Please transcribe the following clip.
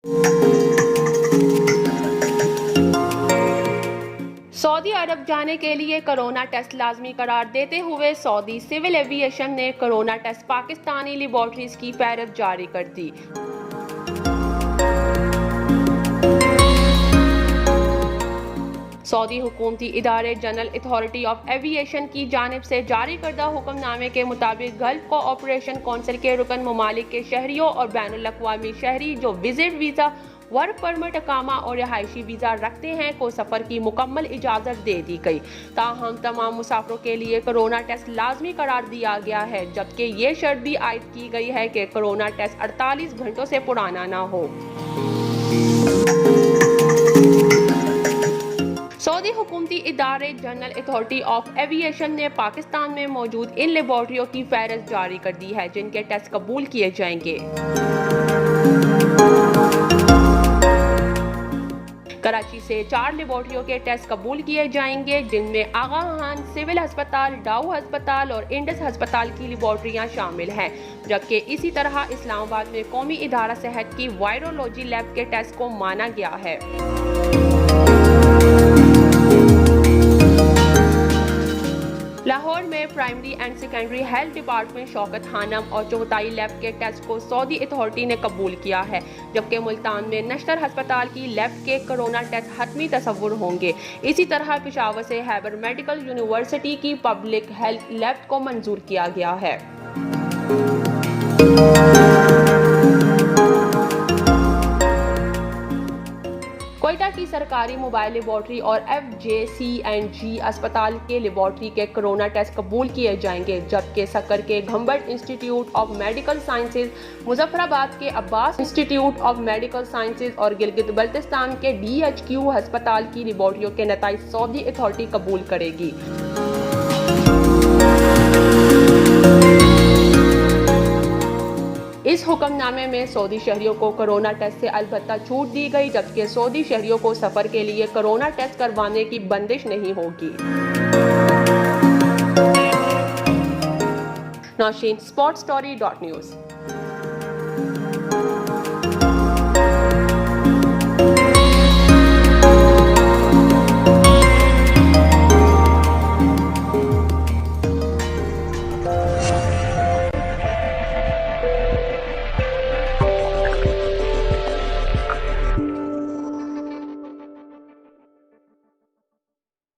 Saudi अरब जाने के लिए कोरोना टेस्ट लाजमी करार देते हुए सऊदी सिविल एविएशन ने कोरोना टेस्ट पाकिस्तानी लेबॉर्ट्रीज की फहरिस्त जारी कर दी। सऊदी हुकूमती इदारे जनरल अथॉरिटी ऑफ एविएशन की जानिब से जारी करदा हुक्मनामे के मुताबिक गल्फ कोऑपरेशन कौंसिल के रुकन ममालिक के शहरियों और बैनुल-अक़वामी शहरी जो विजिट वीज़ा, वर्क परमिट, अकामा और रिहायशी वीज़ा रखते हैं को सफ़र की मुकम्मल इजाज़त दे दी गई। ताहम तमाम मुसाफिरों के लिए कोरोना टेस्ट लाजमी करार दिया गया है, जबकि ये शर्त भी आयद की गई है कि कोरोना टेस्ट 48 घंटों से पुराना ना हो। सऊदी हुकूमती इदारे जनरल अथॉरिटी ऑफ एविएशन ने पाकिस्तान में मौजूद इन लेबॉर्ट्रियों की फहरिस्त जारी कर दी है जिनके टेस्ट कबूल किए जाएंगे। कराची से 4 लेबॉर्ट्रियों के टेस्ट कबूल किए जाएंगे, जिनमें आगा खान सिविल अस्पताल, डाउ अस्पताल और इंडस अस्पताल की लेबॉर्ट्रियां शामिल हैं, जबकि इसी तरह इस्लामाबाद में कौमी इदारा सेहत की वायरोलॉजी लैब के टेस्ट को माना गया है। लाहौर में primary and secondary health department Shaukat Khanum और चौथाई लैब के टेस्ट को सऊदी अथॉरिटी ने कबूल किया है, जबकि मुल्तान में नश्तर अस्पताल की लैब के कोरोना टेस्ट हतमी तस्वुर होंगे। इसी तरह पेशावर से हैबर मेडिकल यूनिवर्सिटी की पब्लिक हेल्थ लैब को मंजूर किया गया है। कोयटा की सरकारी मोबाइल लेबॉर्ट्री और FJC&G अस्पताल के लेबॉर्ट्री के कोरोना टेस्ट कबूल किए जाएंगे, जबकि सक्कर के Gambat institute of medical sciences, Muzaffarabad के Abbas institute of medical sciences और गिलगित बल्तिस्तान के DHQ अस्पताल की लेबॉर्ट्रियों के नताइज सऊदी अथॉरिटी कबूल करेगी। इस हुक्मनामे में सऊदी शहरियों को कोरोना टेस्ट से अलबत्ता छूट दी गई, जबकि सऊदी शहरियों को सफर के लिए कोरोना टेस्ट करवाने की बंदिश नहीं होगी। नौशीन, sportstory.news।